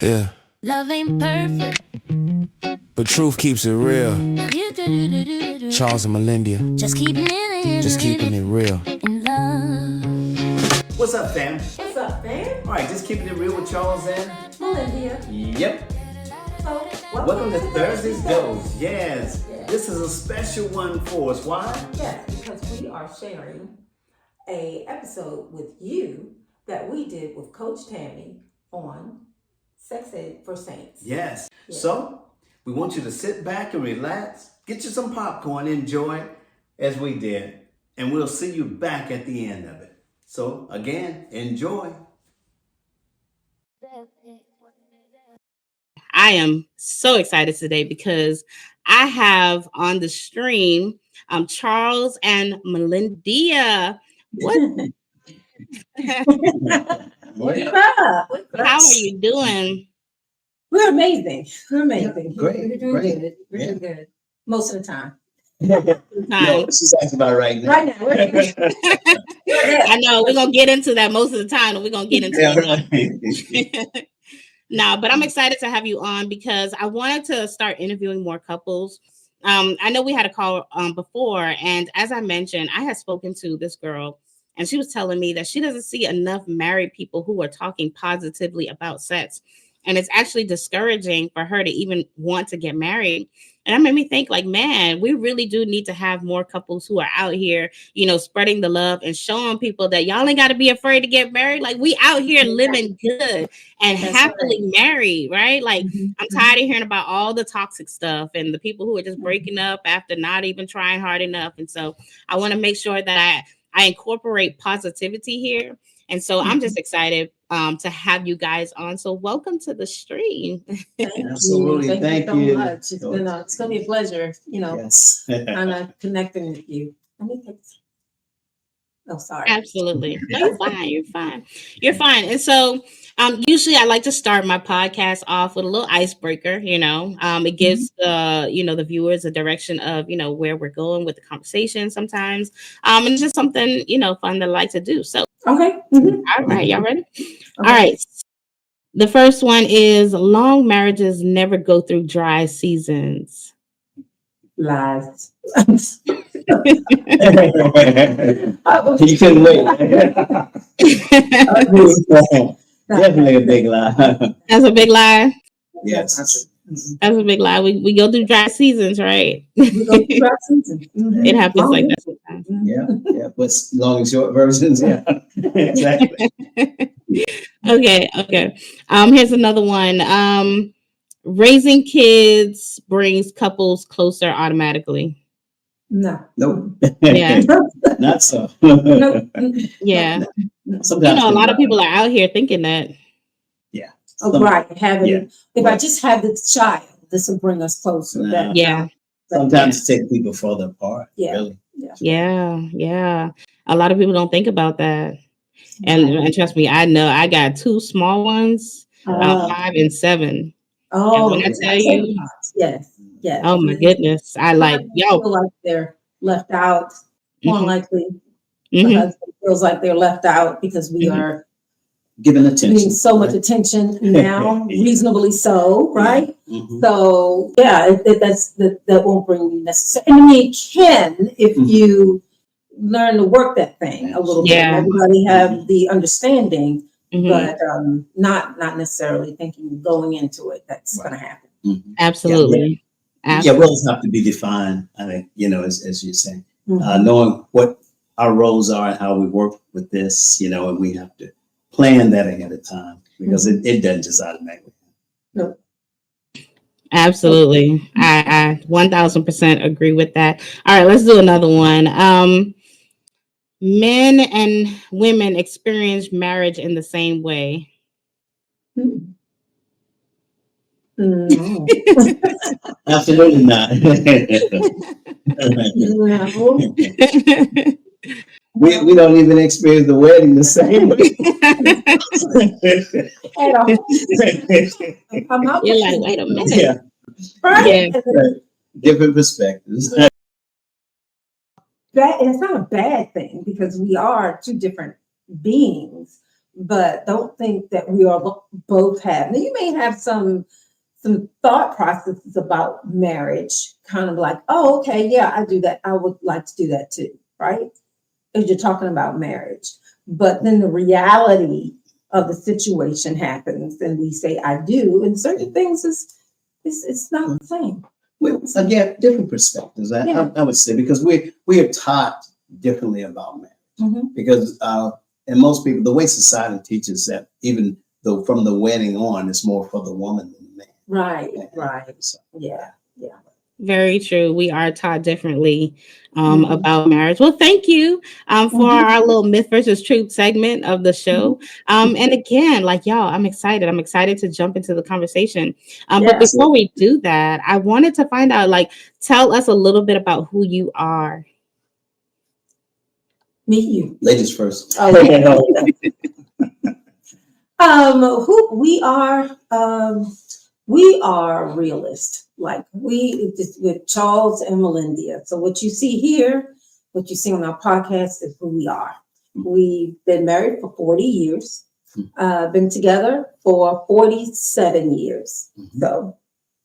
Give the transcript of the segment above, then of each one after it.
Yeah, Love ain't perfect. but truth keeps it real. Charles and Melendia, Just keeping just keeping it real. in love. What's up, fam? What's up, man? All right, just keeping it real with Charles and Melendia. Yep. So, Welcome to Thursday's Goes. Yes, this is a special one for us. Why? Yes, because we are sharing a episode with you that we did with Coach Tammy on Sex Ed for Saints. Yes. So we want you to sit back and relax, get you some popcorn, enjoy as we did, and we'll see you back at the end of it. So again, enjoy. I am so excited today because I have on the stream Charles and Melendia. What? How are you doing? We're amazing. We're amazing. Great, We're doing great. good. We're doing good. Most of the time. Time. She's talking about right now. Right now. I know we're gonna get into that most of the time, and we're gonna get into it. No, but I'm excited to have you on because I wanted to start interviewing more couples. I know we had a call before, and as I mentioned, I had spoken to this girl, and she was telling me that she doesn't see enough married people who are talking positively about sex. And it's actually discouraging for her to even want to get married. And that made me think, like, man, we really do need to have more couples who are out here, spreading the love and showing people that y'all ain't got to be afraid to get married. Like, we out here living good and happily married, right? Like, I'm tired of hearing about all the toxic stuff and the people who are just breaking up after not even trying hard enough. And so I want to make sure that I incorporate positivity here. And so I'm just excited to have you guys on. So welcome to the stream. Absolutely. Thank so you. much. It's gonna be a pleasure, Yes. I'm connecting with you. Oh, sorry. Absolutely. No, you're fine. You're fine. You're fine. And so usually I like to start my podcast off with a little icebreaker, It gives the viewers a direction of, where we're going with the conversation sometimes. And it's just something, fun that I like to do. So Okay. all right, y'all ready? All right. The first one is long marriages never go through dry seasons. Lies. You couldn't wait. Definitely a big lie. That's a big lie. Yes. That's a big lie. We go through dry seasons, right? We go through dry season. It happens like that sometimes. Yeah. But long and short versions. Yeah. Exactly. Okay. Here's another one. Raising kids brings couples closer automatically. No. Nope. Yeah. Not so. No. Yeah. Sometimes A lot of people are out here thinking that. Yeah. Right. Yeah. If I just have this child, this will bring us closer. Nah. Yeah. Sometimes it takes people further apart. Yeah. Really. Yeah. A lot of people don't think about that. And trust me, I know I got two small ones, about 5 and 7. Oh, and when I tell you, yes. oh my goodness, I like feel like they're left out. More likely, the Mhm. husband feels like they're left out because we are Giving attention. getting so much attention now, reasonably so, right? Mhm. So that won't bring you necessarily. I mean, it can if you learn to work that thing a little bit. Yeah. Everybody have the understanding, Mhm. but not necessarily thinking going into it that's going to happen. Mhm. Absolutely. Yeah, roles have to be defined. I think, as you're saying, Mhm. knowing what our roles are and how we work with this, and we have to plan that ahead of time because it doesn't just automatically. No. Absolutely. I 1000% agree with that. All right, let's do another one. Men and women experience marriage in the same way. No. Absolutely not. No. We don't even experience the wedding the same way. At all. I'm not You're like, wait a minute. Yeah, right. Yeah. different perspectives. It's not a bad thing because we are two different beings, but don't think that we are both have. Now, you may have some thought processes about marriage, kind of like, oh, okay, yeah, I do that. I would like to do that too, right? As you're talking about marriage. But then the reality of the situation happens and we say, I do, and certain things it's not the same. Well, again, different perspectives. I would say, because we are taught differently about marriage. Mhm. Because and most people, the way society teaches that, even though from the wedding on, it's more for the woman than the man. Right. So, Yeah. Very true. We are taught differently about marriage. Well, thank you for our little myth versus truth segment of the show. And again, like y'all, I'm excited. I'm excited to jump into the conversation. But before we do that, I wanted to find out, like, tell us a little bit about who you are. Me, you. ladies first. Who we are realists. Like with Charles and Melendia. So what you see here, what you see on our podcast is who we are. We've been married for 40 years, been together for 47 years. So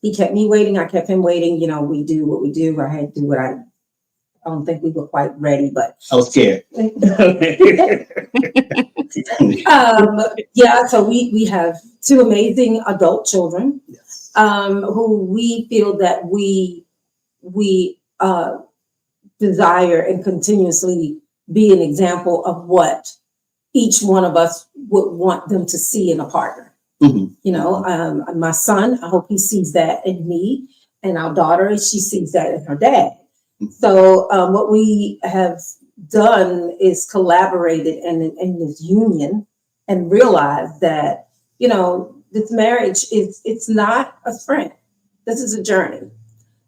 he kept me waiting. I kept him waiting. You know, we do what we do. I had to do what I don't think we were quite ready, but I was scared. Yeah, so we have two amazing adult children, who we feel that we desire and continuously be an example of what each one of us would want them to see in a partner. You know, my son, I hope he sees that in me, and our daughter, she sees that in her dad. So what we have done is collaborated in this union and realized that, you know, this marriage it's not a sprint. This is a journey.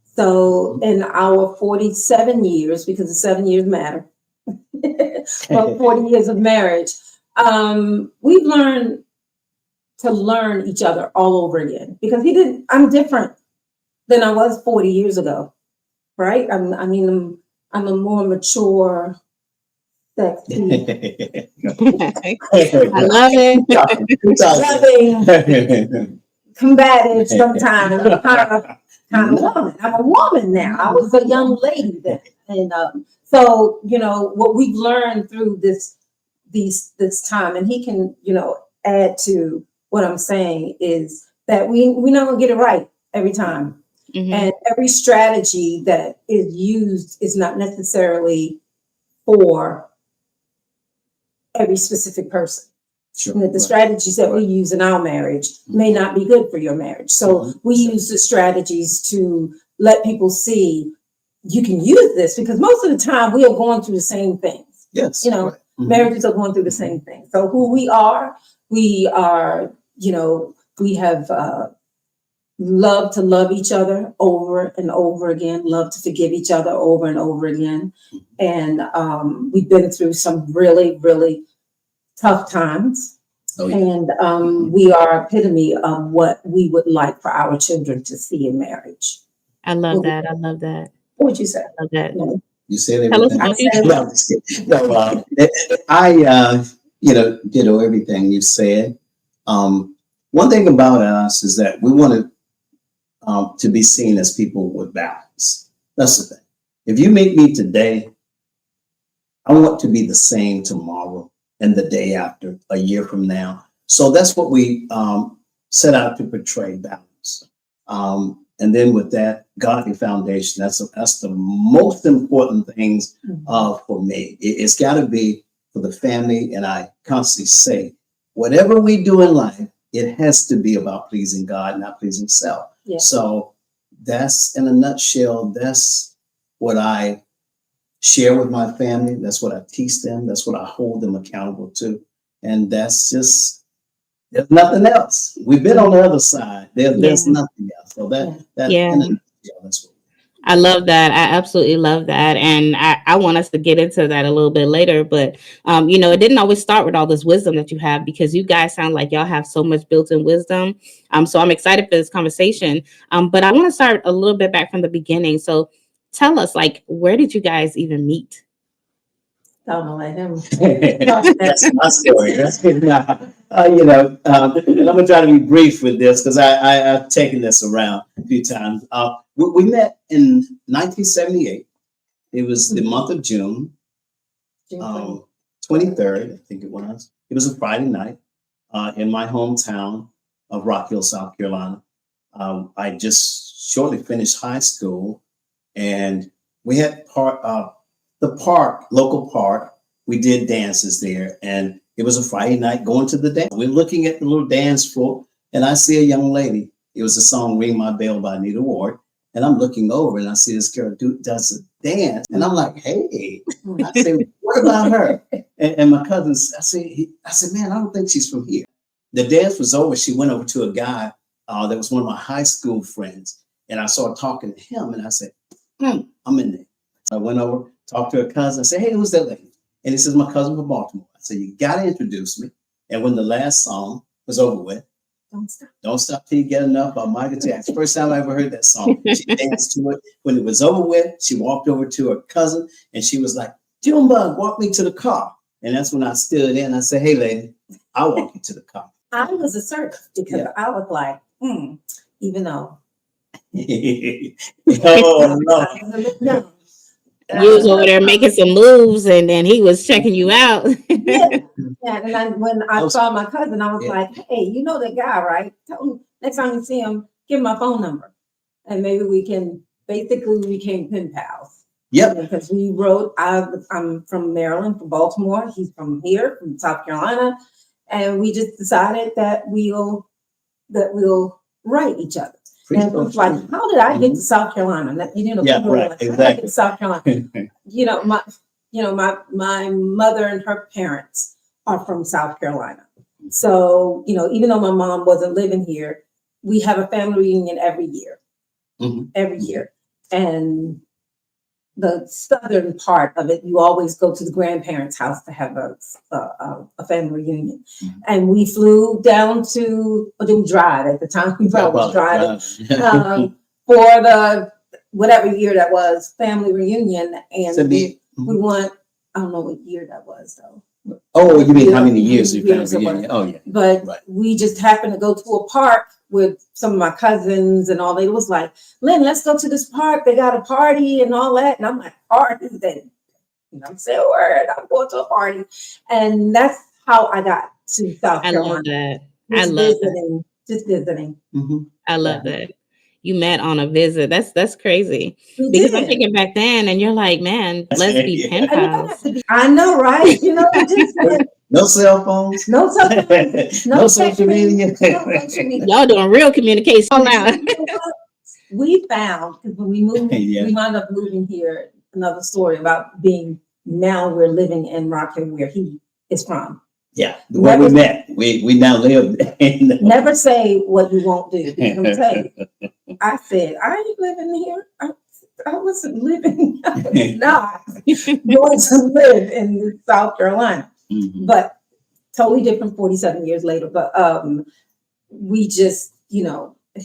So in our 47 years, because the 7 years matter, but 40 years of marriage, we've learned to learn each other all over again, because I'm different than I was 40 years ago. Right? I'm a more mature, sexy, I love it. loving, combative sometimes, kind of woman. I'm a woman now. I was a young lady then. And so, you know, what we've learned through this time, and he can, you know, add to what I'm saying, is that we're not gonna get it right every time. And every strategy that is used is not necessarily for every specific person. Sure. You know, the strategies that we use in our marriage may not be good for your marriage. So we use the strategies to let people see you can use this, because most of the time we are going through the same things. Yes. You know, marriages are going through the same thing. So who we are, you know, we have love to love each other over and over again, love to forgive each other over and over again. And we've been through some really, really tough times. And we are epitome of what we would like for our children to see in marriage. I love that. I love that. What would you say? I love that. No. You said Tell us everything. about you. No, I'm just kidding. No, I you know, ditto everything you said. One thing about us is that we want to be seen as people with balance. That's the thing. If you meet me today, I want to be the same tomorrow and the day after, a year from now. So that's what we set out to portray, balance. And then with that godly foundation, that's the most important things for me. It's got to be for the family. And I constantly say, whatever we do in life, it has to be about pleasing God, not pleasing self. Yeah. So that's, in a nutshell, that's what I share with my family. That's what I teach them. That's what I hold them accountable to. And that's just, there's nothing else. We've been on the other side. There's nothing else. So that's what. I love that. I absolutely love that. And I want us to get into that a little bit later. But, you know, it didn't always start with all this wisdom that you have, because you guys sound like y'all have so much built-in wisdom. So I'm excited for this conversation. But I want to start a little bit back from the beginning. So tell us, like, where did you guys even meet? I'm gonna let him. That's my story. And I'm gonna try to be brief with this because I've taken this around a few times. We met in 1978. It was the month of June, 23rd, I think it was. It was a Friday night in my hometown of Rock Hill, South Carolina. I just shortly finished high school, and we had local park. We did dances there, and it was a Friday night going to the dance. We're looking at the little dance floor, and I see a young lady. It was a song "Ring My Bell" by Anita Ward, and I'm looking over, and I see this girl does a dance, and I'm like, "Hey!" I say, "What about her?" And my cousins, I said, "Man, I don't think she's from here." The dance was over. She went over to a guy that was one of my high school friends, and I started talking to him, and I said, "I'm in there." So I went over, talked to a cousin. I said, "Hey, who's that lady?" And he says, "My cousin from Baltimore." I said, "You got to introduce me." And when the last song was over with, Don't Stop Till You Get Enough by Michael Jackson. First time I ever heard that song. She danced to it. When it was over with, she walked over to her cousin and she was like, "Junebug, walk me to the car." And that's when I stood in. I said, "Hey, lady, I'll walk you to the car." I was assertive because I was like, even though. Oh, no. You was over there making some moves, and then he was checking you out. Yeah. And when I saw my cousin, I was like, "Hey, you know that guy, right? Tell him next time you see him, give him my phone number, and maybe we became pen pals." Yep. Because we wrote. I'm from Maryland, from Baltimore. He's from here, from South Carolina, and we just decided that we'll write each other. And it was like, how did I get to South Carolina? Exactly. How did I get to South Carolina? My mother and her parents are from South Carolina. So, even though my mom wasn't living here, we have a family reunion every year. Every year. And the southern part of it, you always go to the grandparents' house to have a family reunion. And we flew down to, or did we drive at the time? We probably was driving for the whatever year that was, family reunion. And we went, I don't know what year that was though. Oh, you mean how many years you family reunion? Oh, yeah. But we just happened to go to a park with some of my cousins and all. They was like, "Lynn, let's go to this park. They got a party and all that." And I'm like, "Party?" Then, I'm saying, "Word, I'm going to a party." And that's how I got to South Carolina. I love that. Just visiting. I love that. You met on a visit. That's crazy. Because I'm thinking back then, and you're like, "Man, let's be pen pals." I know, right? No cell phones. No cell phones. No social media. Y'all doing real communication now. We found, because when we moved, we wound up moving here. Another story about now we're living in Rock Hill, where he is from. Yeah, where we met. We now live. Never say what you won't do. Because I'm telling you, I said, "I ain't living here. I wasn't living. I was not going to live in South Carolina." But totally different 47 years later. But we just, hit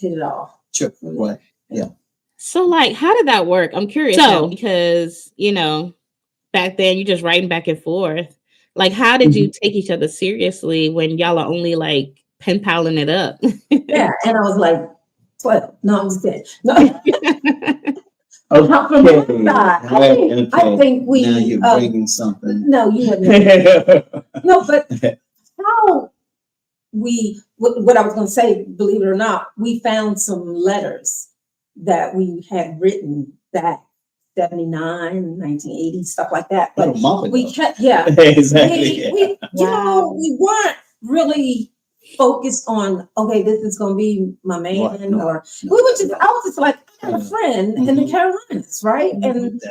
it off. Sure. Right. Yeah. So, how did that work? I'm curious now, because, back then you're just writing back and forth. How did you take each other seriously when y'all are only pen paling it up? Yeah. And I was like, 12. No, I'm just kidding. No. Okay. I think we. Now you're bringing something. No, you wouldn't. No, but how what I was going to say, believe it or not, we found some letters that we had written back 79, 1980, stuff like that. But we kept, exactly. We weren't really focused on, okay, this is going to be my man, I was just like, I got a friend in the Carolinas, right? And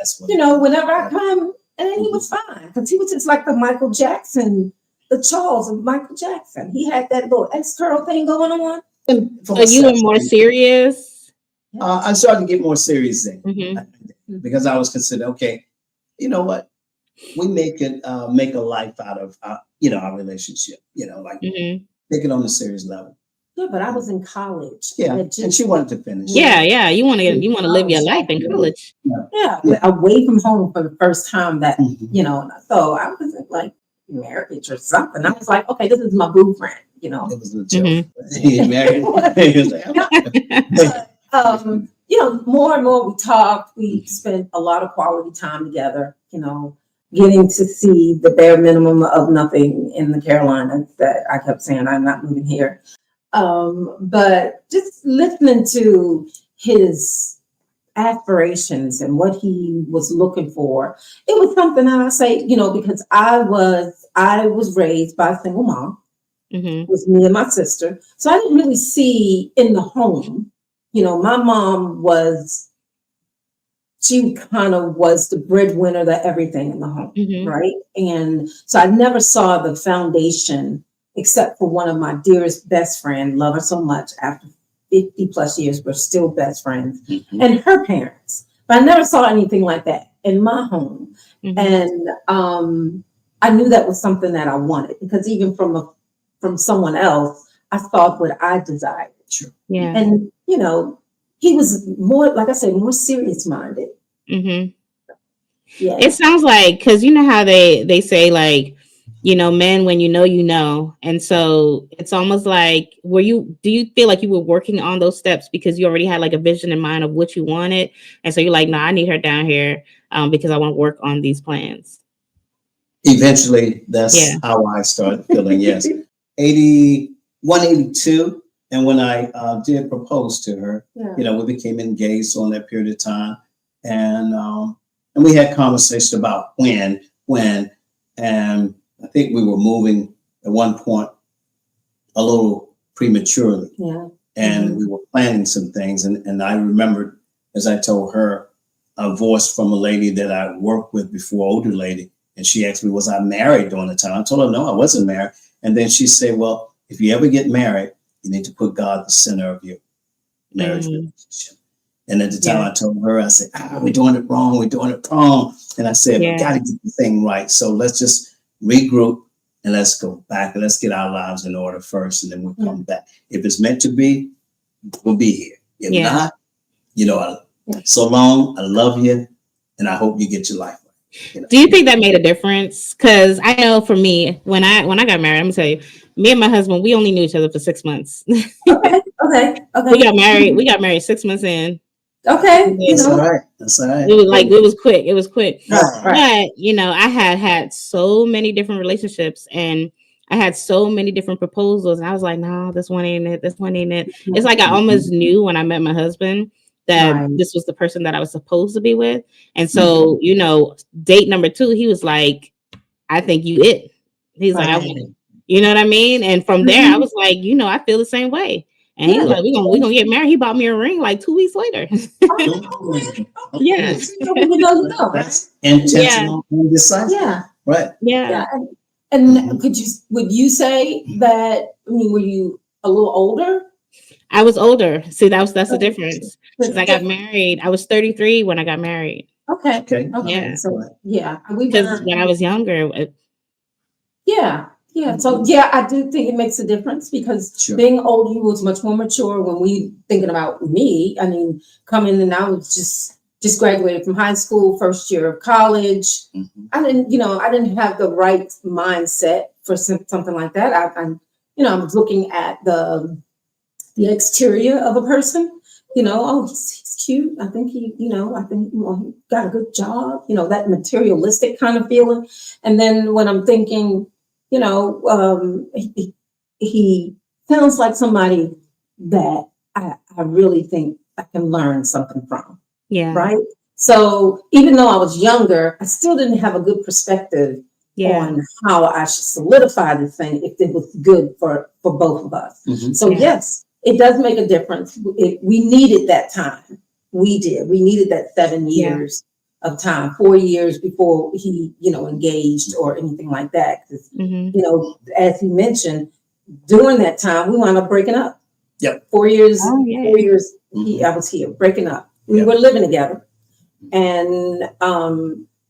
whenever I come, and then he was fine, because he was just like the Michael Jackson, the Charles of Michael Jackson. He had that little X-curl thing going on. So you were more serious? I started to get more serious then, because I was considered, okay, you know what? We make a life out of our relationship, take it on a serious level. Yeah, but I was in college. Yeah, It just- and she wanted to finish. Yeah. You want to live your life in college. Yeah, away from home for the first time that, Mhm. you know, so I wasn't like marriage or something. I was like, okay, this is my boo friend, you know. It was a joke. He married. He was like, You know, more and more we talked, we spent a lot of quality time together, you know, getting to see the bare minimum of nothing in the Carolinas that I kept saying, I'm not moving here. But just listening to his aspirations and what he was looking for, it was something that I say, you know, because I was raised by a single mom. Mm-hmm. It was me and my sister. So I didn't really see in the home, you know, my mom she kind of was the breadwinner, the everything in the home, Mm-hmm. right? And so I never saw the foundation except for one of my dearest best friend, love her so much. After 50 plus years, we're still best friends, Mhm. and her parents. But I never saw anything like that in my home. Mm-hmm. And I knew that was something that I wanted, because even from someone else, I thought what I desired. Sure. Yeah. And, you know, he was more, like I said, more serious minded. Mm-hmm. Yeah. It sounds like, because you know how they say, like, you know, men, when you know, and so it's almost like, do you feel like you were working on those steps because you already had like a vision in mind of what you wanted, and so you're like, no, I need her down here because I want to work on these plans. Eventually, that's Yeah. how I started feeling. Yes, 81, 82, and when I did propose to her, Yeah. you know, we became engaged on that period of time, and we had conversations about when, and I think we were moving at one point a little prematurely, Yeah. and we were planning some things, and I remembered, as I told her, a voice from a lady that I worked with before, older lady. And she asked me, was I married during the time? I told her, no, I wasn't married. And then she said, well, if you ever get married, you need to put God at the center of your marriage relationship. And at the time I told her, I said, we're doing it wrong. We're doing it wrong. And I said, we got to get the thing right. So let's just regroup and let's go back and let's get our lives in order first. And then we'll come back. If it's meant to be, we'll be here. If not, you know, so long, I love you. And I hope you get your life. You know? Do you think that made a difference? Because I know for me, when I got married, I'm gonna tell you, me and my husband, we only knew each other for 6 months. Okay. We got married 6 months in. Okay. That's all right. That's all right. It was like, it was quick. Right. But, you know, I had so many different relationships, and I had so many different proposals. And I was like, no, this one ain't it. This one ain't it. It's like I almost knew when I met my husband that this was the person that I was supposed to be with. And so, you know, date number 2, he was like, I think you it. He's like, you know what I mean? And from there, I was like, you know, I feel the same way. And he's like, we gonna get married. He bought me a ring like 2 weeks later. Yes. That's intentional and decisive. Yeah. Right. Yeah. And would you say that, I mean, were you a little older? I was older. See, that's the difference. Because I got married. I was 33 when I got married. Okay. Yeah. So Because when I was younger. So I do think it makes a difference, because being older, you was much more mature. When we thinking about me, I mean, coming and I was just graduated from high school, first year of college. I didn't have the right mindset for something like that. I was looking at the exterior of a person, you know, oh, he's cute. I think he got a good job, you know, that materialistic kind of feeling. And then when I'm thinking, you know, he sounds like somebody that I really think I can learn something from. Yeah. Right. So even though I was younger, I still didn't have a good perspective on how I should solidify this thing if it was good for both of us. So yes, it does make a difference. We needed that time. We did. We needed that 7 years of time, 4 years before he, you know, engaged or anything like that. Because, you know, as he mentioned, during that time, we wound up breaking up. 4 years, 4 years, I was here, breaking up. We were living together. And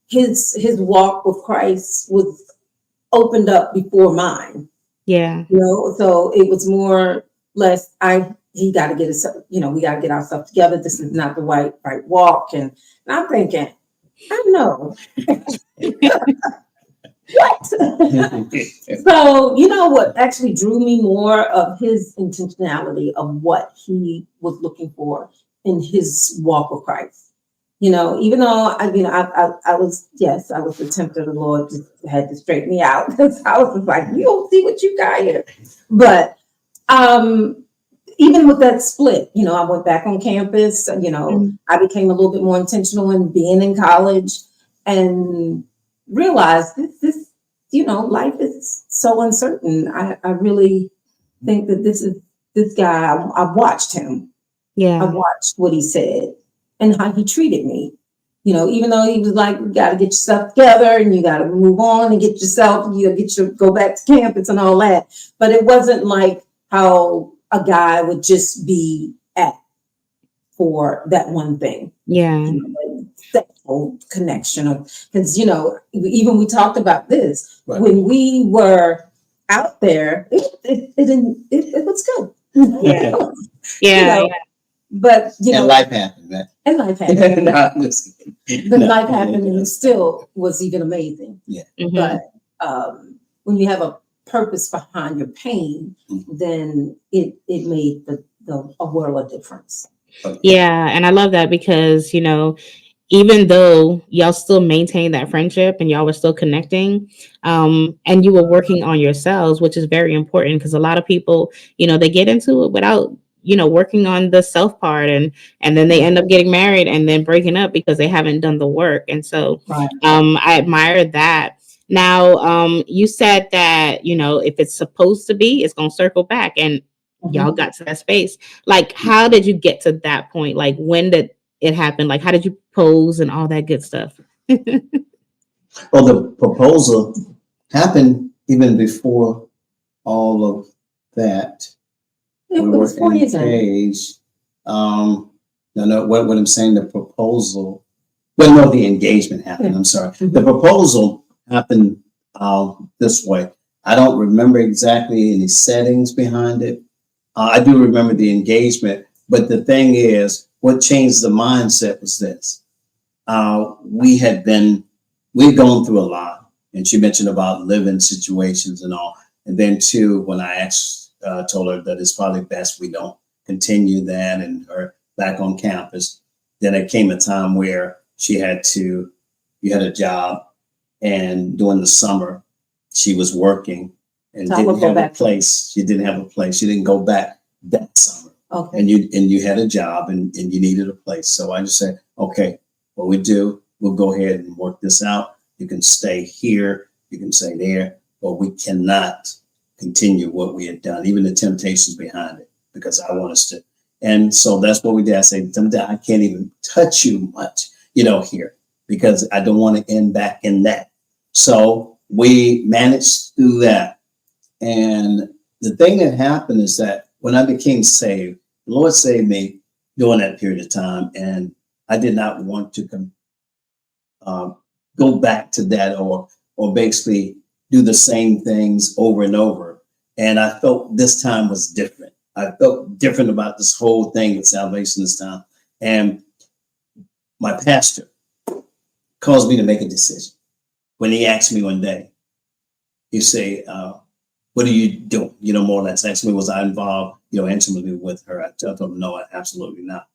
his walk with Christ was opened up before mine. Yeah. You know, so it was more he got to get his, we got to get ourselves together. This is not the right walk. And I'm thinking, I know. What? So, what actually drew me more of his intentionality of what he was looking for in his walk with Christ. Even though I was the tempter of the Lord, just had to straighten me out because I was just like, you don't see what you got here. But even with that split, I went back on campus. I became a little bit more intentional in being in college and realized this life is so uncertain. I really think that this guy. I watched him. Yeah, I watched what he said and how he treated me. Even though he was like, you got to get yourself together and you got to move on and get yourself, go back to campus and all that. But it wasn't like how a guy would just be at for that one thing. Yeah. Sexual connection. Because, even we talked about this Right. when we were out there, it was good. Yeah. Yeah. But, and life happened, man. And life happened. No, I'm just kidding. But No, life happened and it still was even amazing. Yeah. Mhm. But when you have a purpose behind your pain, then it made a world of difference. Yeah, and I love that because, even though y'all still maintain that friendship and y'all were still connecting, and you were working on yourselves, which is very important because a lot of people, they get into it without, working on the self part and then they end up getting married and then breaking up because they haven't done the work. And so Right. I admire that. Now, you said that, if it's supposed to be, it's going to circle back and y'all got to that space. Like, how did you get to that point? Like, when did it happen? Like, how did you propose and all that good stuff? Well, the proposal happened even before all of that. It was 4 years ago. engaged. No, what I'm saying, the proposal, the engagement happened. I'm sorry. The proposal happened this way. I don't remember exactly any settings behind it. I do remember the engagement, but the thing is, what changed the mindset was this. We'd gone through a lot, and she mentioned about living situations and all. And then too, when I told her that it's probably best we don't continue that and her back on campus, then it came a time where you had a job, and during the summer she was working and didn't have a place. She didn't have a place. She didn't go back that summer. Okay. And you had a job and you needed a place. So I just said, okay, what we do, we'll go ahead and work this out. You can stay here, you can stay there, but we cannot continue what we had done, even the temptations behind it, because I want us to. And so that's what we did. I said, I can't even touch you much, here, because I don't want to end back in that. So we managed through that. And the thing that happened is that when I became saved, the Lord saved me during that period of time. And I did not want to go back to that or basically do the same things over and over. And I felt this time was different. I felt different about this whole thing with salvation this time. And my pastor caused me to make a decision. When he asked me one day, he said, what are you doing? More or less asked me, was I involved, intimately with her? I told him, no, absolutely not.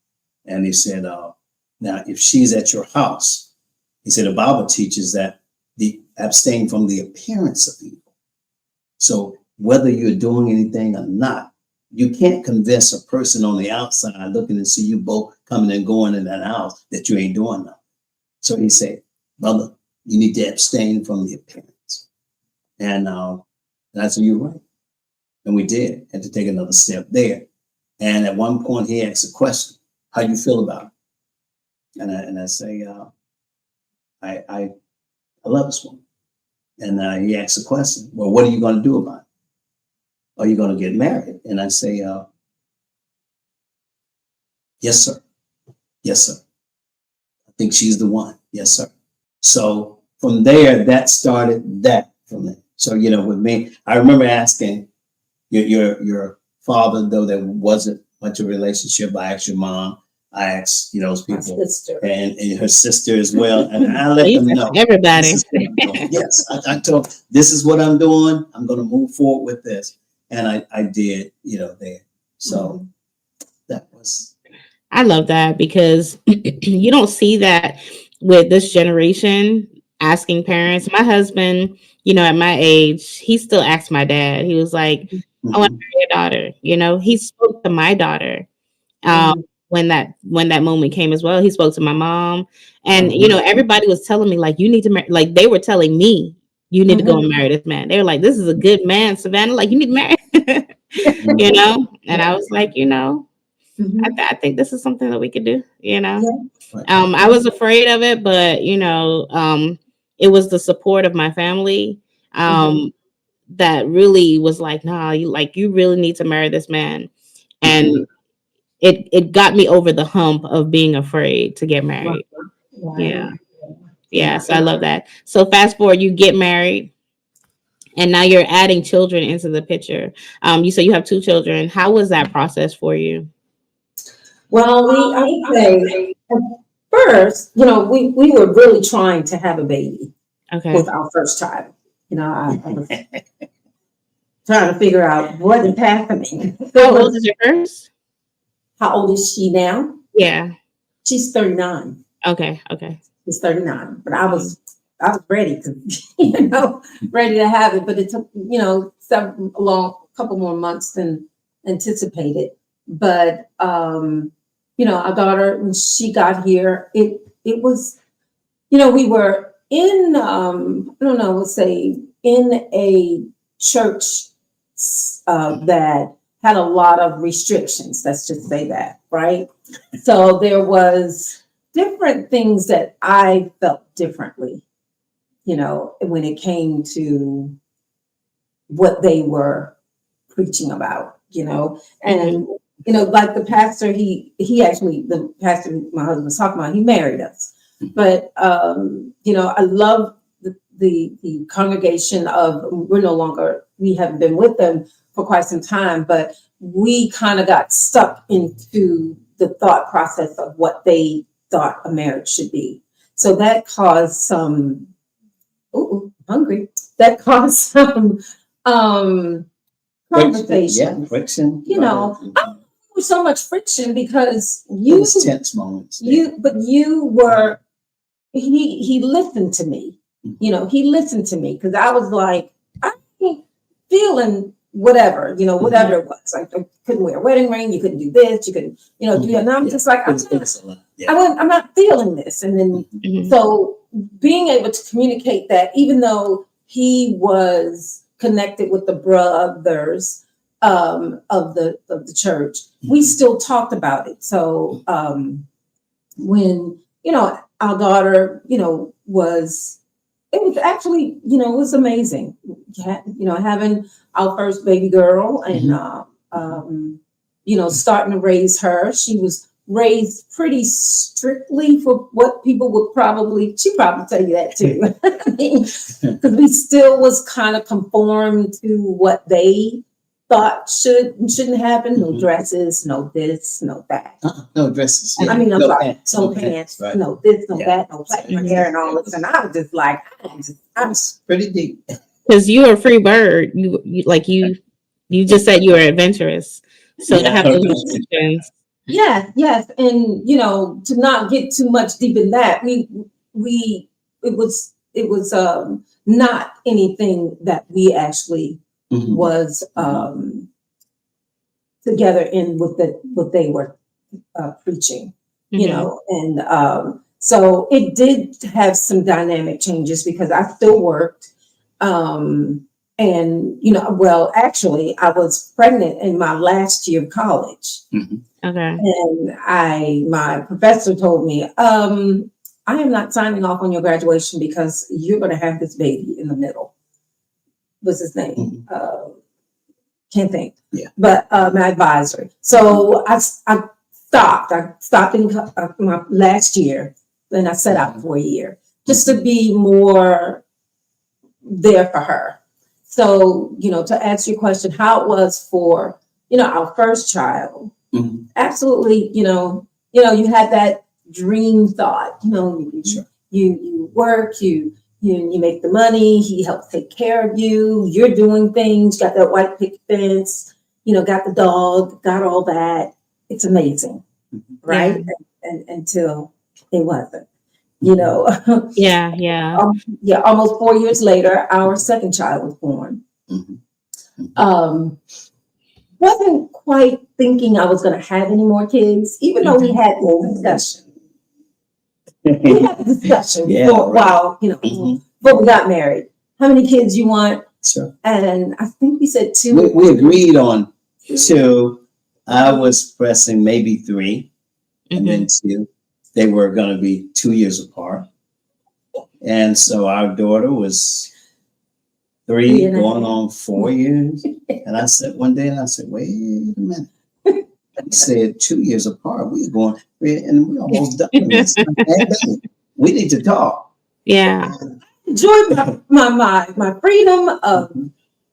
And he said, now, if she's at your house, he said, the Bible teaches that abstain from the appearance of evil. So whether you're doing anything or not, you can't convince a person on the outside looking to see you both coming and going in that house that you ain't doing nothing. So he said, brother, you need to abstain from the appearance. And I said, you're right. And we did, had to take another step there. And at one point he asked a question, how you feel about it? And I say, I love this woman. And he asked the question, well, what are you going to do about it? Are you going to get married? And I say, yes, sir. Yes, sir. I think she's the one. Yes, sir. So from there, that started that from there. So, with me, I remember asking your father, though there wasn't much of a relationship. I asked your mom. I asked, those My people sister. and her sister as well. And I let them know. Everybody. This is what I'm doing. Yes, I told this is what I'm doing. I'm going to move forward with this. And I did, there. So that was. I love that because you don't see that with this generation asking parents. My husband, at my age, he still asked my dad. He was like, I want to marry your daughter. He spoke to my daughter. When that moment came as well, he spoke to my mom, and everybody was telling me like, you need to marry. Like they were telling me, you need to go and marry this man. They were like, this is a good man, Savannah. Like you need to marry, And I was like, I think this is something that we could do. I was afraid of it, but it was the support of my family that really was like, nah, you really need to marry this man, and it got me over the hump of being afraid to get married. Wow. Yeah. So I love that. So fast forward, you get married, and now you're adding children into the picture. You say you have 2 children. How was that process for you? Well, I would say at first, we were really trying to have a baby with our first child. I was trying to figure out what is happening. How old is your first? How old is she now? Yeah. She's 39. Okay. She's 39. But I was ready to, ready to have it. But it took, a couple more months than anticipated. But our daughter, when she got here, it was, we were in let's say in a church that had a lot of restrictions. Let's just say that, right? So there was different things that I felt differently, when it came to what they were preaching about, and like the pastor, he actually, the pastor my husband was talking about, he married us, but I love the congregation of, we haven't been with them for quite some time, but we kind of got stuck into the thought process of what they thought a marriage should be. So that caused some, hungry. That caused some conversation. Yeah, friction. So much friction because tense moments. But you were, he listened to me. He listened to me because I was like, I ain't feeling whatever, whatever it was. Like I couldn't wear a wedding ring, you couldn't do this, you couldn't, do that. And I'm just like, I'm not feeling this. And then so being able to communicate that, even though he was connected with the brothers of the church, we still talked about it. So when our daughter, it was actually, it was amazing, having our first baby girl and, starting to raise her. She was raised pretty strictly for what people would she'd probably tell you that too. Because we still was kind of conformed to what they thought should and shouldn't happen. No dresses, no this, no that. No dresses. I mean, I'm no sorry, pants. no pants, Right. no this, no that, no plaiting hair and all this. And I was just like, I'm pretty deep. Because you were a free bird. You just said you were adventurous. So to have those restrictions. Yes. And to not get too much deep in that, it was not anything that we actually was together in with what they were preaching, and so it did have some dynamic changes because I still worked, and actually I was pregnant in my last year of college. Okay. And my professor told me, I am not signing off on your graduation because you're going to have this baby in the middle. What's his name? Can't think. Yeah. But my advisor. So I stopped. I stopped in my last year, and I set out for a year just to be more there for her. So, to answer your question, how it was for our first child, Mhm. absolutely, you had that dream thought, Sure. you work, you make the money, he helps take care of you, you're doing things, got that white picket fence, got the dog, got all that. It's amazing, right? And until it wasn't, Yeah. yeah, almost 4 years later, our second child was born. Mhm. Um, wasn't quite thinking I was going to have any more kids, even though we had this discussion. We had a discussion Yeah, for a right. while, Mhm. before we got married. How many kids you want? Sure. And I think we said two. We agreed on 2. I was pressing maybe 3, and then 2. They were going to be 2 years apart. And so our daughter was 3 3 and a going half. on 4 years. And I said one day, wait a minute. I said 2 years apart. We're going, and we're almost done with this. We need to talk. Yeah. Enjoy my freedom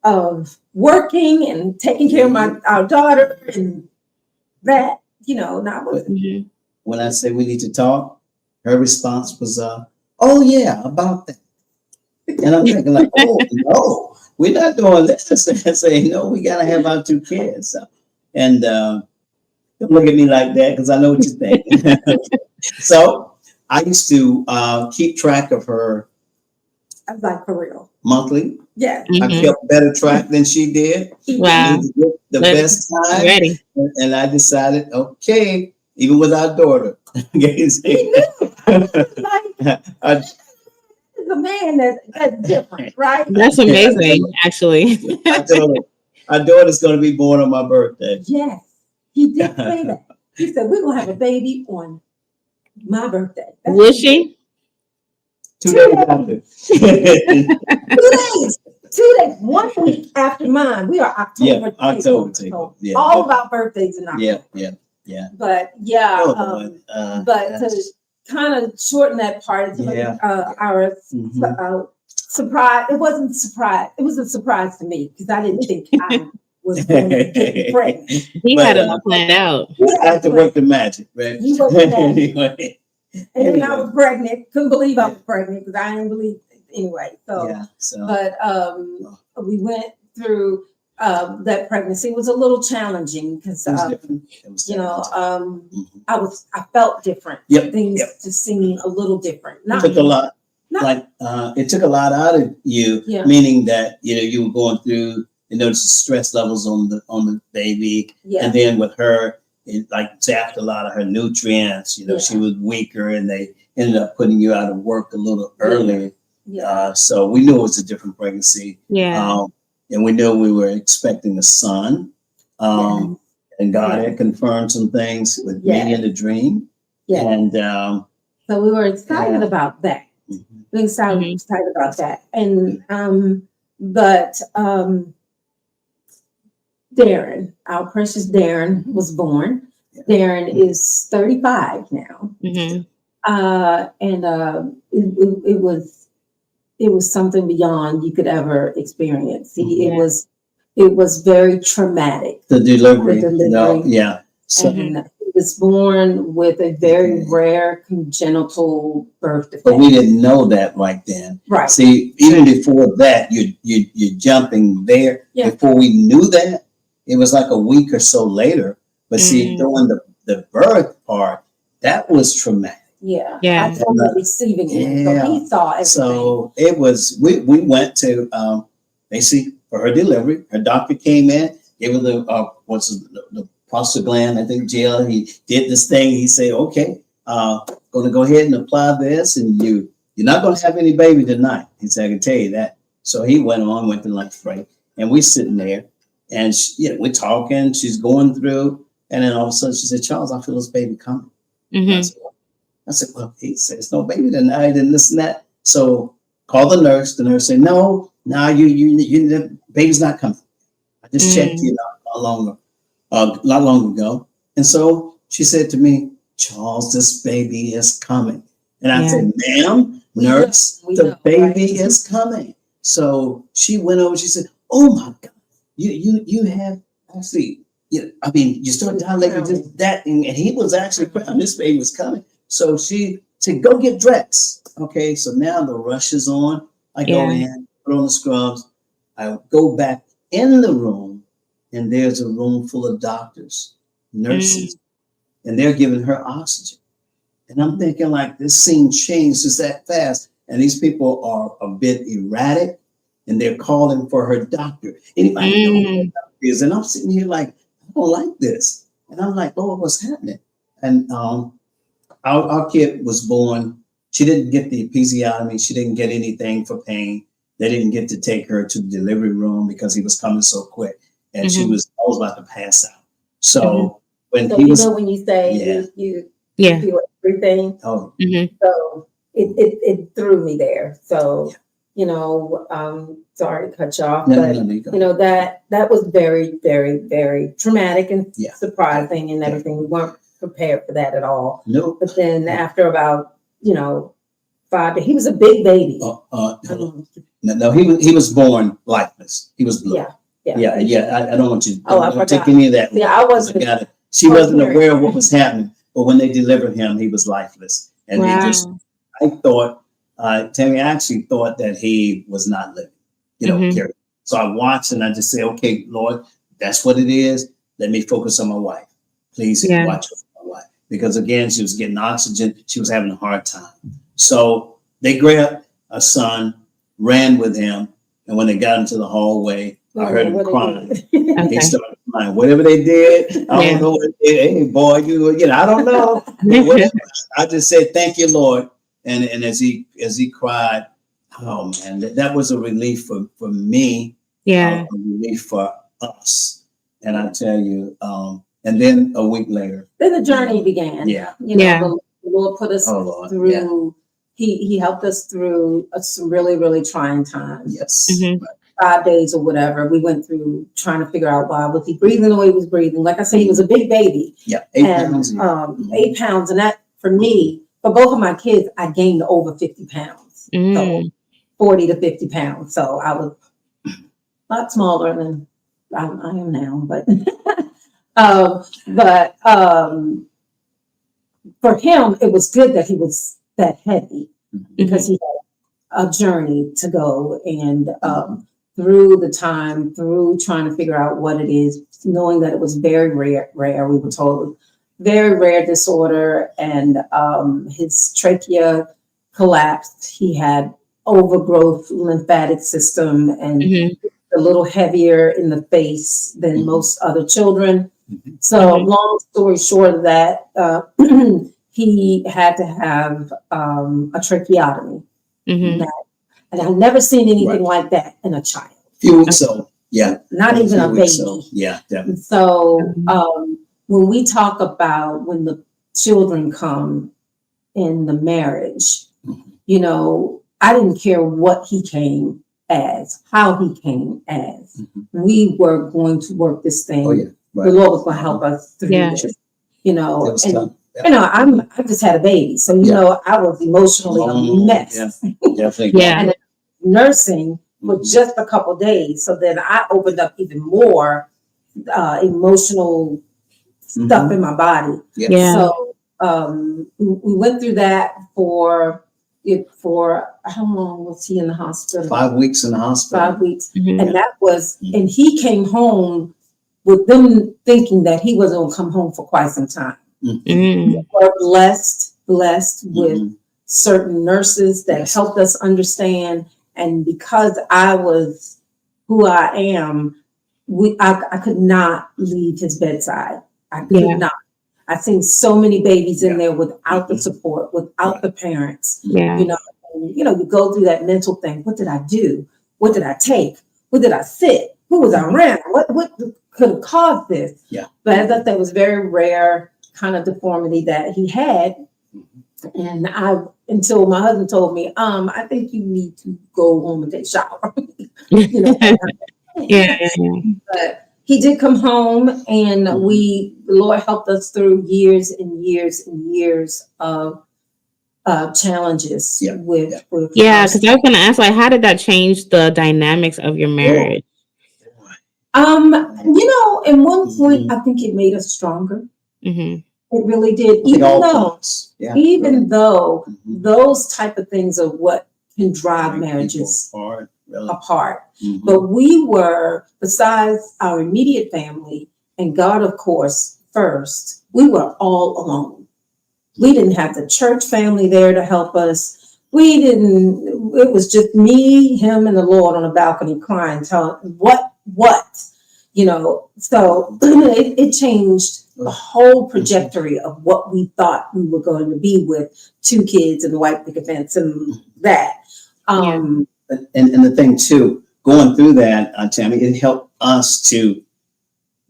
of working and taking care of our daughter and that, not with Mhm. When I said we need to talk, her response was, oh yeah, about that. And I'm thinking like, oh no, we're not doing this. And say, no, we gotta have our 2 kids. So, and don't look at me like that because I know what you're thinking. So I used to keep track of her I was like, for real. monthly. Yeah. I kept better track than she did. Wow. The best time. Ready. And I decided, okay, even with our daughter. I, He's a man that's different, right? That's amazing, actually. our daughter's going to be born on my birthday. Yes, he did say that. He said, we're going to have a baby on my birthday. That's Will she? 2 days after. 2 days. 2 days. 1 week after mine. We are October. Yeah, October. Yeah, all of our birthdays in October. Yeah. But yeah, Oh, but to kind of shorten that part, our surprise. It wasn't a surprise. It was a surprise to me because I didn't think I was going to get pregnant. He had it all planned out. I had to work the magic, right? You worked the magic. Anyway. And then I was pregnant. Couldn't believe I was pregnant because I didn't believe it anyway. But we went through that pregnancy. It was a little challenging because I felt different. Things just seemed a little different. It took a lot. It took a lot out of you, meaning that you were going through the stress levels on the baby, and then with her, it zapped a lot of her nutrients. She was weaker, and they ended up putting you out of work a little early. So we knew it was a different pregnancy. And we knew we were expecting a son. And God had confirmed some things with me in the dream. And so we were excited about that. We were excited about that. And but Darren, our precious Darren, was born. Darren is 35 now. And it was something beyond you could ever experience. It was very traumatic. The delivery. So he was born with a very rare congenital birth defect. But we didn't know that right then. Right. See, even before that, you're jumping there. Before we knew that, it was like a week or so later. But see, during the birth part, that was traumatic. I told him receiving it. So he saw everything. So it was, we went to, basically for her delivery, her doctor came in, gave her the prostaglandin, I think gel. He did this thing. He said, okay, going to go ahead and apply this, and you're not going to have any baby tonight. He said, I can tell you that. So he went to lunch break, and we're sitting there, and we're talking, she's going through, and then all of a sudden she said, Charles, I feel this baby coming. I said, well, he said, it's no baby tonight, and this and that. So call the nurse. The nurse said, no, the baby's not coming. I just checked you not long ago. And so she said to me, Charles, this baby is coming. And I said, ma'am, nurse, the baby is coming. So she went over, she said, oh my God, you have, I mean, you start dilating just that, and he was actually crying. This baby was coming. So she said, go get dressed. Okay, so now the rush is on. I go in, put on the scrubs. I go back in the room, and there's a room full of doctors, nurses, and they're giving her oxygen. And I'm thinking, like, this scene changed just that fast. And these people are a bit erratic, and they're calling for her doctor. Anybody know who that doctor is? And I'm sitting here like, I don't like this. And I'm like, Lord, what's happening? And our kid was born. She didn't get the episiotomy. She didn't get anything for pain. They didn't get to take her to the delivery room because he was coming so quick. And I was about to pass out. So when he was, when you say you feel everything, so it threw me there. So, sorry to cut you off, but that was very, very, very traumatic and surprising and everything. We weren't prepared for that at all. No. But then after about, 5 days, he was a big baby. No, he was born lifeless. He was blue. I don't want you to take any of that. Yeah, I wasn't. She wasn't aware of what was happening, but when they delivered him, he was lifeless. And I thought, Tammy actually thought that he was not living, period. So I watched and I just say, okay, Lord, that's what it is. Let me focus on my wife. Please watch my wife. Because again, she was getting oxygen. She was having a hard time. So they grabbed a son, ran with him. And when they got into the hallway, I heard him crying. He started crying. Whatever they did, I don't know what they did. Hey, boy, I don't know. I just said, thank you, Lord. And as he cried, oh man, that was a relief for me. A relief for us. And I tell you, and then a week later, then the journey began. The Lord put us through. Yeah. He helped us through some really, really trying times. Yes. 5 days or whatever. We went through trying to figure out why was he breathing the way he was breathing. Like I said, he was a big baby. Yeah, 8 pounds. 8 pounds, and that for me, for both of my kids, I gained over 50 pounds. So 40 to 50 pounds. So I was a lot smaller than I am now, but for him, it was good that he was that heavy because he had a journey to go and through the time, through trying to figure out what it is, knowing that it was very rare, we were told, very rare disorder, and his trachea collapsed. He had overgrowth lymphatic system and a little heavier in the face than most other children. So long story short of that, he had to have a tracheotomy. And I've never seen anything like that in a child. Few weeks old. Yeah. Not even a baby. Old. Yeah, definitely. So when we talk about when the children come in the marriage, I didn't care what he came as, how he came as. We were going to work this thing. Oh, yeah. Right. The Lord was going to help us through this, I just had a baby. So, I was emotionally a mess. Definitely. And nursing for just a couple days. So then I opened up even more emotional stuff in my body. So we went through that for how long was he in the hospital? 5 weeks in the hospital. 5 weeks. And that was, and he came home with them thinking that he wasn't going to come home for quite some time. We were blessed with certain nurses that helped us understand. And because I was who I am, I could not leave his bedside. I could not. I've seen so many babies in there without the support, without the parents. You go through that mental thing. What did I do? What did I take? What did I sit? Who was I around? What could have caused this? But I thought that was very rare kind of deformity that he had. And until my husband told me, I think you need to go home and take a shower. But he did come home, and the Lord helped us through years and years and years of challenges with because I was going to ask, how did that change the dynamics of your marriage? At one point, I think it made us stronger. Mm-hmm. It really did. Even though those type of things are what can drive marriages apart. Mm-hmm. But we were, besides our immediate family and God, of course, first, we were all alone. We didn't have the church family there to help us. It was just me, him, and the Lord on a balcony crying, telling what, so it changed the whole trajectory of what we thought we were going to be with 2 kids and the white picket fence and that. And the thing too, going through that, Tammy, it helped us to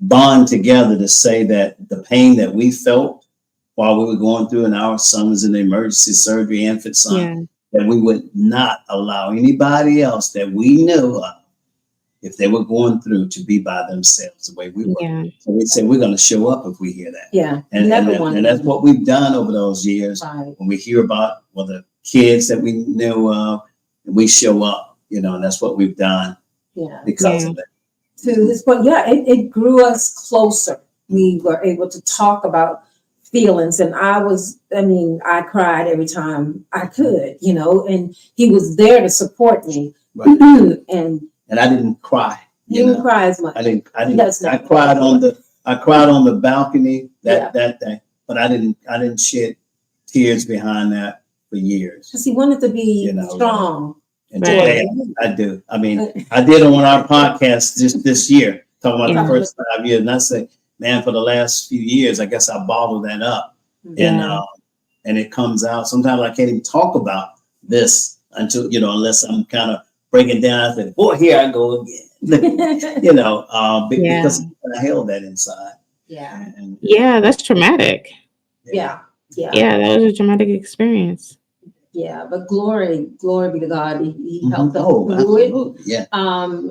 bond together to say that the pain that we felt while we were going through, and our son was in the emergency surgery, infant son, that we would not allow anybody else that we knew of, if they were going through, to be by themselves the way we were. Yeah. So we said, we're going to show up if we hear that. Yeah. And that's what we've done over those years. Right. When we hear about the kids that we knew of, we show up, and that's what we've done because of that. To this point, it grew us closer. We were able to talk about feelings, and I cried every time I could, and he was there to support me. Right. And I didn't cry. You didn't cry as much. I didn't. I cried on the balcony that day, but I didn't shed tears behind that for years. Because he wanted to be strong. And today I do. I did on our podcast this year, talking about the first 5 years, and I say, man, for the last few years, I guess I bottled that up, and it comes out. Sometimes I can't even talk about this until unless I'm kind of breaking down. I said, boy, here I go again. Because I held that inside. Yeah. Yeah, that's traumatic. Yeah, that was a traumatic experience. Yeah, but glory be to God. He helped us through it. Yeah.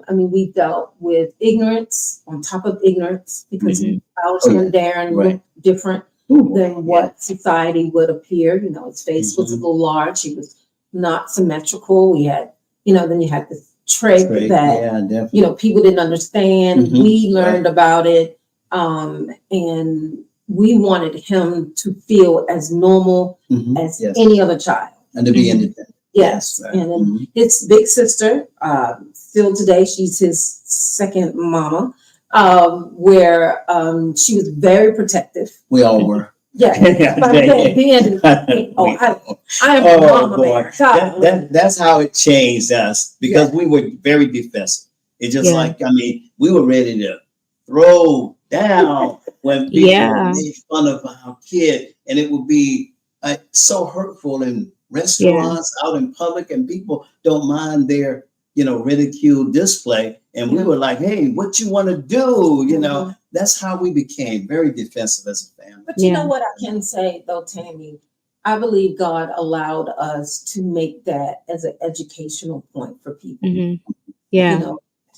We dealt with ignorance on top of ignorance because our son Darren looked different than what society would appear. His face was a little large. He was not symmetrical. We had, then you had this trait that, people didn't understand. We learned about it. And we wanted him to feel as normal as any other child. And to be independent. Yes. Right. And then his big sister, still today, she's his second mama, where she was very protective. We all were. Yeah. I am a mama bear. That's how it changed us, because we were very defensive. It's just we were ready to throw down when people made fun of our kid, and it would be so hurtful in restaurants, out in public, and people don't mind their ridicule display, and we were like, hey, what you want to do? That's how we became very defensive as a family. But you know what I can say though, Tammy, I believe God allowed us to make that as an educational point for people.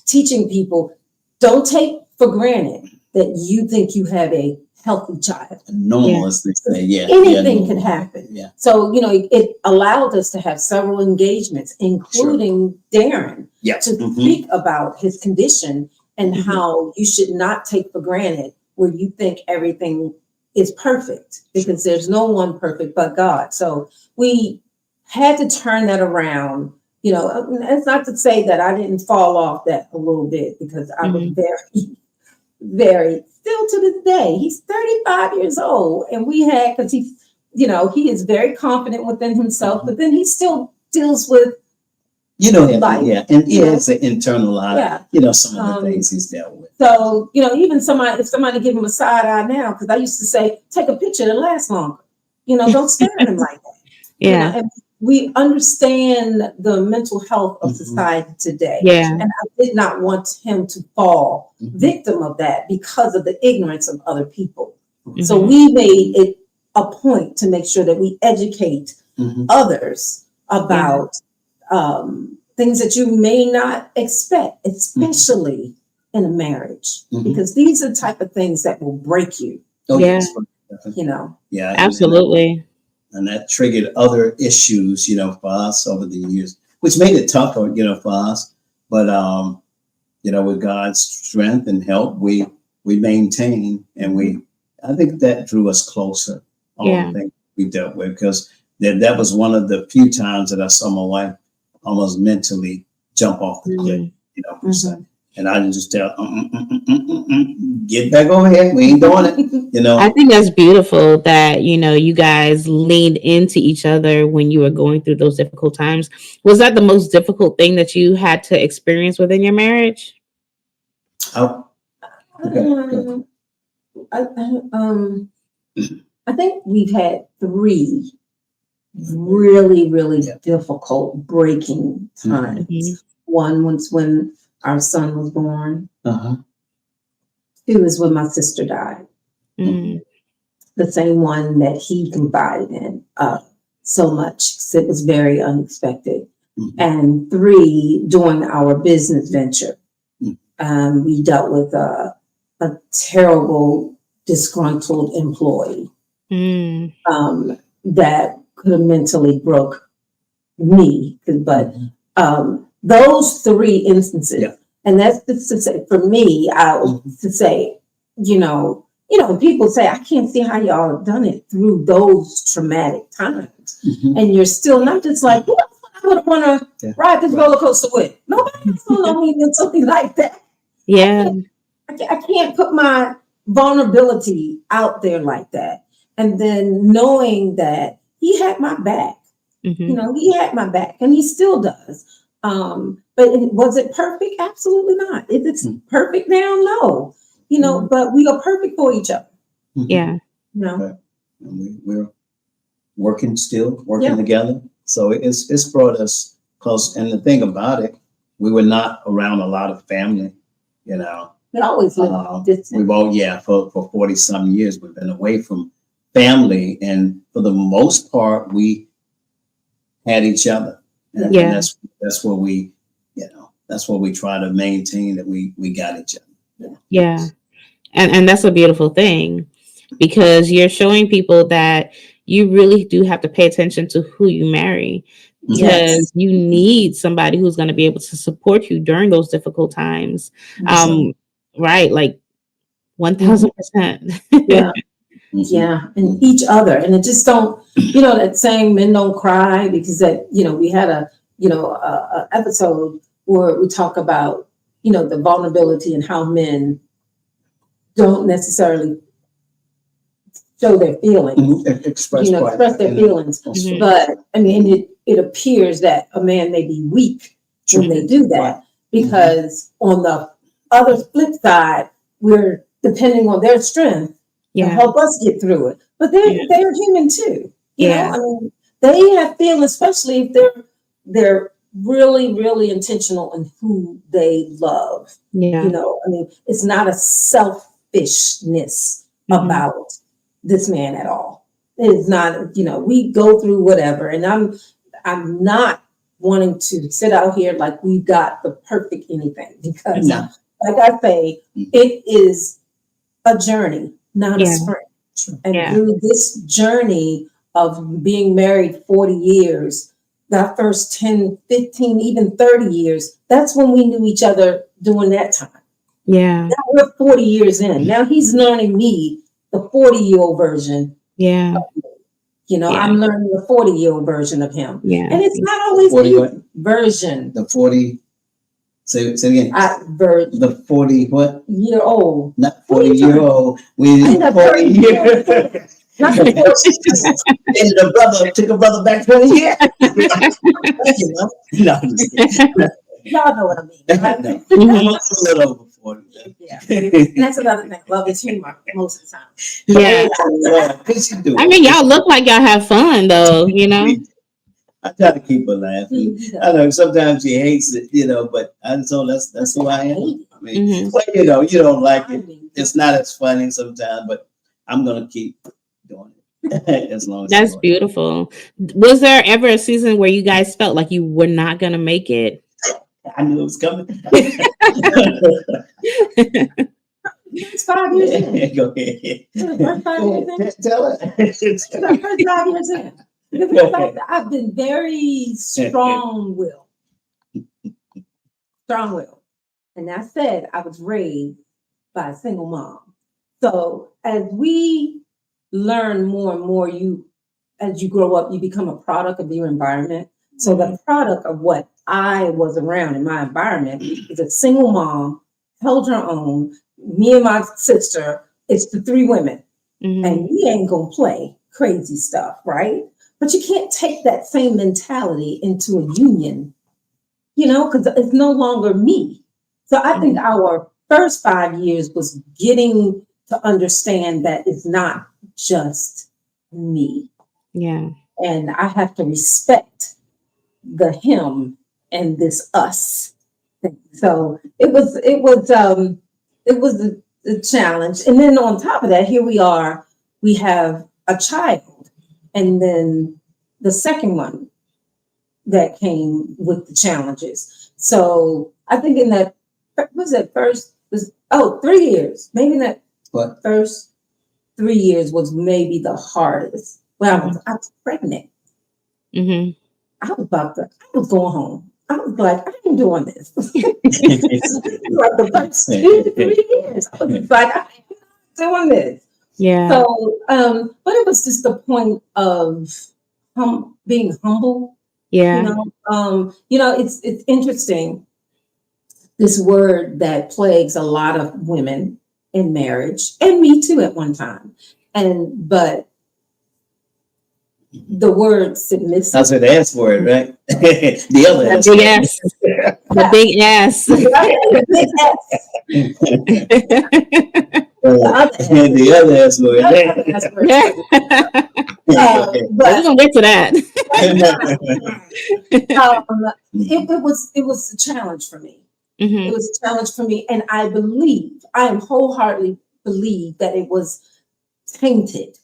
Teaching people, don't take for granted that you think you have a healthy child. Normal, as they say. Anything can happen. Yeah. So, it allowed us to have several engagements, including Darren, to speak about his condition and how you should not take for granted where you think everything is perfect, because there's no one perfect but God. So we had to turn that around. It's not to say that I didn't fall off that a little bit, because I was very, still to this day, he's 35 years old, and because he is very confident within himself, but then he still deals with life. And he has an internal life. Some of the things he's dealt with. So, even if somebody give him a side eye now, because I used to say, take a picture that lasts longer. Don't stare at him like that. And we understand the mental health of society today. And I did not want him to fall victim of that because of the ignorance of other people. So we made it a point to make sure that we educate others about things that you may not expect, especially in a marriage, because these are the type of things that will break you. Absolutely. And that triggered other issues, for us over the years, which made it tougher, for us. But with God's strength and help, we maintain, and I think that drew us closer. All the things we dealt with, because that was one of the few times that I saw my wife almost mentally jump off the cliff, per se. And I just tell, get back over here. We ain't doing it, I think that's beautiful that, you guys leaned into each other when you were going through those difficult times. Was that the most difficult thing that you had to experience within your marriage? Oh, okay. I think we've had 3 really, really difficult breaking times. One was when our son was born. 2 is when my sister died. The same one that he confided in so much. It was very unexpected. And 3, during our business venture, we dealt with a terrible, disgruntled employee that could have mentally broke me. But those 3 instances, and that's just to say, for me, to say, people say, I can't see how y'all have done it through those traumatic times. And you're still not just like, who I would want to ride this roller coaster with? Nobody else will know me with something like that. Yeah. I can't put my vulnerability out there like that. And then knowing that he had my back, he had my back, and he still does. But was it perfect? Absolutely not. Is it perfect now? No. But we are perfect for each other. Yeah. And we're working together. So it's brought us close. And the thing about it, we were not around a lot of family, We always lived distance. We've all, for 40 some years, we've been away from family. And for the most part, we had each other. And that's what we, that's what we try to maintain, that we got each other. Yeah. And that's a beautiful thing, because you're showing people that you really do have to pay attention to who you marry, because you need somebody who's going to be able to support you during those difficult times. Right. Like 1000%. Yeah. And each other. And it just don't, that saying, men don't cry, because that, we had a episode where we talk about, the vulnerability and how men don't necessarily show their feelings, express their feelings. But I mean, it appears that a man may be weak when they do that, because on the other flip side, we're depending on their strength to help us get through it. But they're human too. I mean, they have feelings, especially if they're really, really intentional in who they love. I mean, it's not a selfishness about this man at all. It's not, we go through whatever, and I'm not wanting to sit out here like we've got the perfect anything, because like I say, it is a journey, not a sprint. And through this journey of being married 40 years, that first 10, 15, even 30 years, that's when we knew each other during that time. Now we're 40 years in. Now he's learning me, the 40-year-old version. I'm learning the 40-year-old version of him. And it's not always the version. The 40, say it again. The 40 what? Year old. Not 40-year-old. We 40 years. Not the 40. And the brother took a brother back 20 years. Y'all know what I mean. Right? I'm a little over 40. And that's another thing. Love is humor most of the time. I mean, y'all look like y'all have fun though, I try to keep her laughing. I know sometimes she hates it, but I just know that's who I am. I mean, well, you don't like it. It's not as funny sometimes, but I'm gonna keep doing it as long as that's beautiful. Was there ever a season where you guys felt like you were not gonna make it? I knew it was coming. It's 5 years in. Go ahead. Tell it. It's the first 5 years in. I've been very strong-willed. And that said, I was raised by a single mom. So as we learn more and more, as you grow up, you become a product of your environment. So the product of what I was around in my environment is a single mom, held her own, me and my sister, it's the three women. And we ain't gonna play crazy stuff, right? But you can't take that same mentality into a union, because it's no longer me. So I think our first 5 years was getting to understand that it's not just me. Yeah. And I have to respect the him and this us. So it was a challenge. And then on top of that, here we are, we have a child. And then the second one that came with the challenges. So I think in that, was that first, 3 years. Maybe that first 3 years was maybe the hardest. Well, I was pregnant. I was going home. I was like, I ain't doing this. Like the first 2 to 3 years, I was like, I ain't doing this. Yeah. So, but it was just the point of being humble. Yeah. It's interesting. This word that plagues a lot of women in marriage, and me too at one time. But the word submissive. That's what the S word, right? The other S. The yes. The big S. The other S word. But we're gonna get to that. It was a challenge for me. It was a challenge for me, and I am wholeheartedly believe that it was tainted.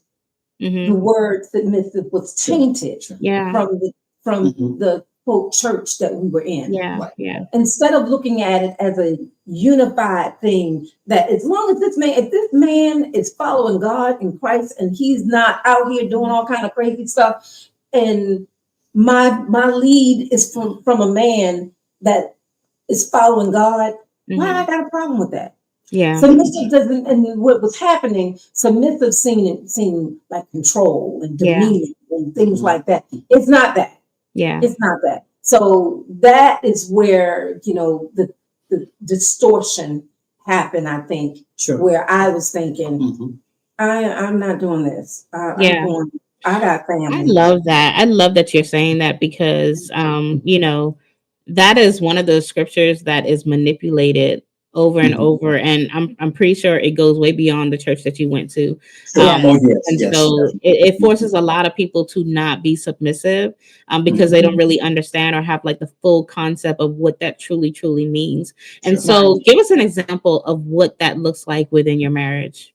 The word submissive was tainted from the quote church that we were in. Yeah. Instead of looking at it as a unified thing, that as long as if this man is following God in Christ and he's not out here doing all kind of crazy stuff, and my lead is from a man that is following God, why I got a problem with that? Yeah. Submissive doesn't, and what was happening, submissive seemed like control and demeaning and things like that. It's not that. Yeah. It's not that. So that is where, the distortion happened, I think, where I was thinking, I'm not doing this. I got family. I love that. I love that you're saying that because, that is one of those scriptures that is manipulated over and over, and I'm pretty sure it goes way beyond the church that you went to. It forces a lot of people to not be submissive because they don't really understand or have like the full concept of what that truly means. And so give us an example of what that looks like within your marriage.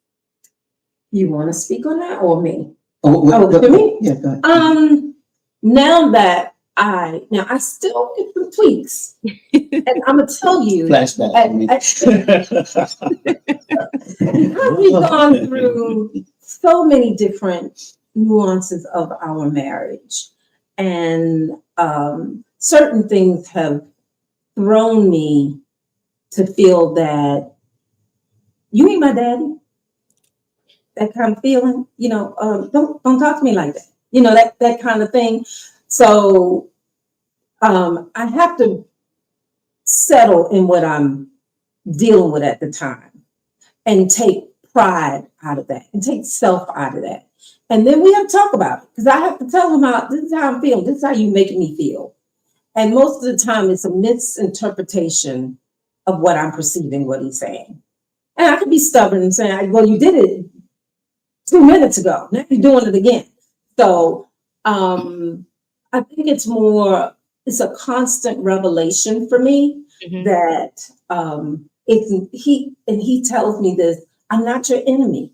You want to speak on that or me? To me? Yeah, go ahead. Now that I still get some tweaks, and I'm gonna tell you, Flashback. because we've gone through so many different nuances of our marriage, and certain things have thrown me to feel that you ain't my daddy. That kind of feeling, don't talk to me like that, that kind of thing. So I have to settle in what I'm dealing with at the time and take pride out of that and take self out of that. And then we have to talk about it because I have to tell him this is how I'm feeling. This is how you making me feel. And most of the time it's a misinterpretation of what I'm perceiving, what he's saying. And I could be stubborn and saying, well, you did it 2 minutes ago. Now you're doing it again. So I think it's a constant revelation for me that he tells me this, I'm not your enemy.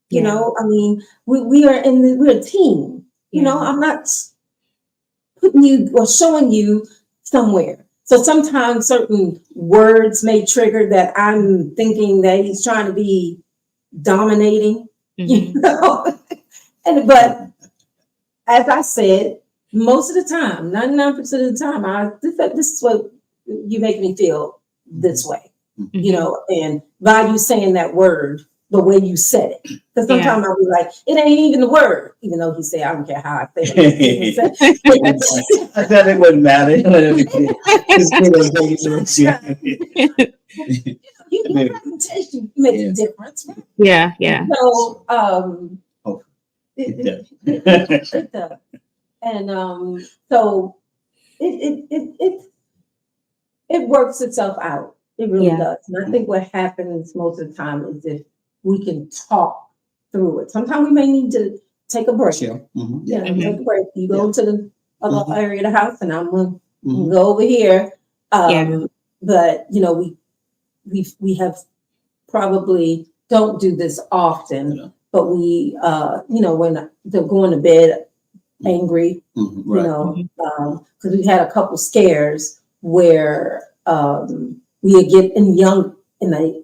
You know, I mean, we're a team. I'm not putting you or showing you somewhere. So sometimes certain words may trigger that I'm thinking that he's trying to be dominating, but as I said, most of the time, 99% of the time, this is what you make me feel this way. you know, and by you saying that word, the way you said it. Because sometimes I'll be like, it ain't even the word, even though he said, I don't care how I say it. I thought it wouldn't matter. Your presentation makes a difference. Yeah, yeah. So, It does. it does. And so it works itself out. It really does. And I think what happens most of the time is if we can talk through it. Sometimes we may need to take a break. Sure. Mm-hmm. Yeah, take a break. You go to the other area of the house, and I'm gonna go over here. But you know, we have probably don't do this often, but we you know, when they're going to bed angry, you know, because we had a couple scares where we would get in the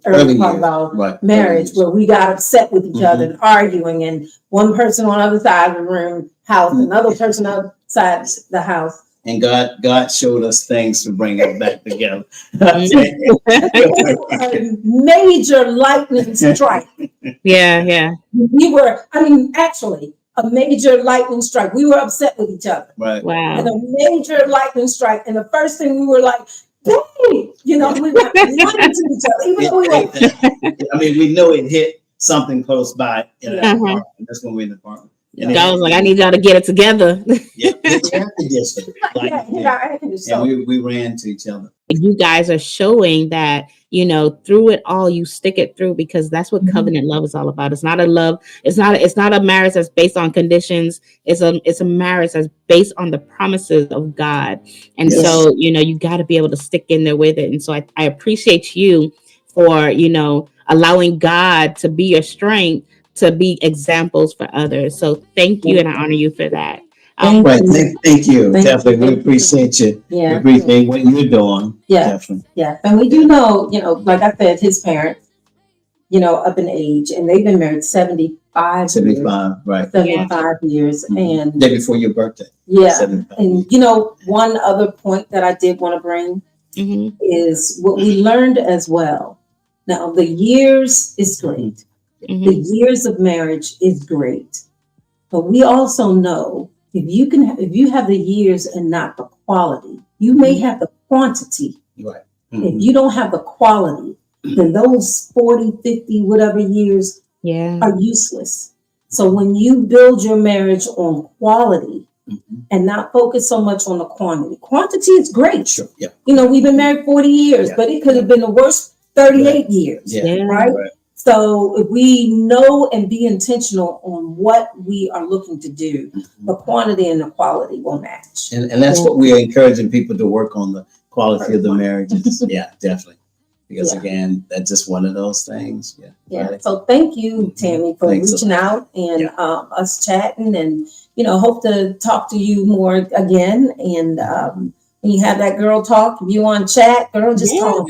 early part of our marriage where we got upset with each other and arguing, and one person on the other side of the house, another person outside the house. And God showed us things to bring us back together. A major lightning strike. Yeah. Actually, a major lightning strike. We were upset with each other. Right. Wow. And a major lightning strike. And the first thing we were like, dang, you know, we were running to each other. Even though we were, we know it hit something close by in an apartment. That's when we're in the apartment. And I was like, I need y'all to get it together. And we ran to each other. You guys are showing that, you know, through it all, you stick it through, because that's what covenant love is all about. It's not a love. It's not a marriage that's based on conditions. It's a marriage that's based on the promises of God. And so, you know, you got to be able to stick in there with it. And so I appreciate you for, you know, allowing God to be your strength, to be examples for others. So thank you. And I honor you for that. Thank you. Definitely. We appreciate you. Yeah. We appreciate what you're doing. Yeah. Definitely. Yeah. And we do know, you know, like I said, his parents, you know, up in age, and they've been married 75 right. 75 years. And day before your birthday. Yeah. 75. And, you know, one other point that I did want to bring is what we learned as well. Now, the years is great. The years of marriage is great. But we also know if you have the years and not the quality, you may have the quantity. Right. If you don't have the quality, then those 40, 50, whatever years are useless. So when you build your marriage on quality and not focus so much on the quantity is great. Sure. Yeah. You know, we've been married 40 years, but it could have been the worst 38 years, right? So if we know and be intentional on what we are looking to do, the quantity and the quality will match. And that's what we're encouraging people to work on, the quality of the marriages. Yeah, definitely. Because again, that's just one of those things. Yeah. Right. So thank you, Tammy, for reaching out and us chatting, and, you know, hope to talk to you more again. And when you have that girl talk, if you want to chat, girl, just talk.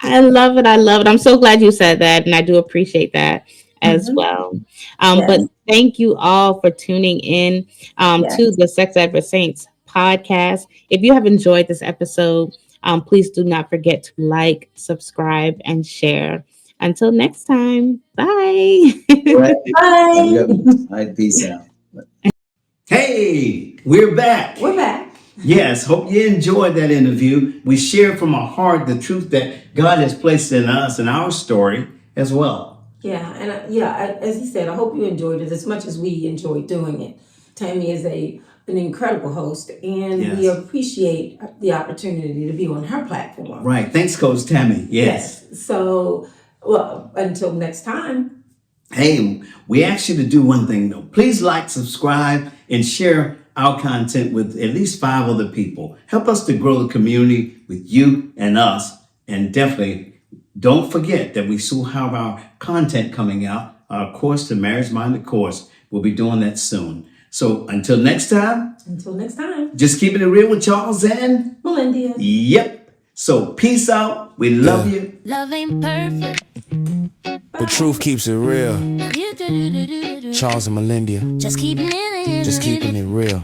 I love it. I'm so glad you said that. And I do appreciate that as well. But thank you all for tuning in to the Sex Ed for Saints podcast. If you have enjoyed this episode, please do not forget to like, subscribe, and share. Until next time, bye. Bye. Bye. All right, peace out. Hey, we're back. We're back. Yes, hope you enjoyed that interview. We shared from our heart the truth that God has placed in us and our story as well. Yeah, and as he said, I hope you enjoyed it as much as we enjoyed doing it. Tammy is an incredible host, and we appreciate the opportunity to be on her platform. Right. Thanks, Coach Tammy. Yes. So, well, until next time. Hey, we ask you to do one thing, though. Please like, subscribe, and share our content with at least 5 other people. Help us to grow the community with you and us. And definitely don't forget that we still have our content coming out. Our course, the Marriage Minded course, we'll be doing that soon. So until next time. Just keeping it real with Charles and Melendia. Yep. So peace out. We love you. Love ain't perfect. But truth keeps it real. Charles and Melendia. Just keeping it Just keeping it real.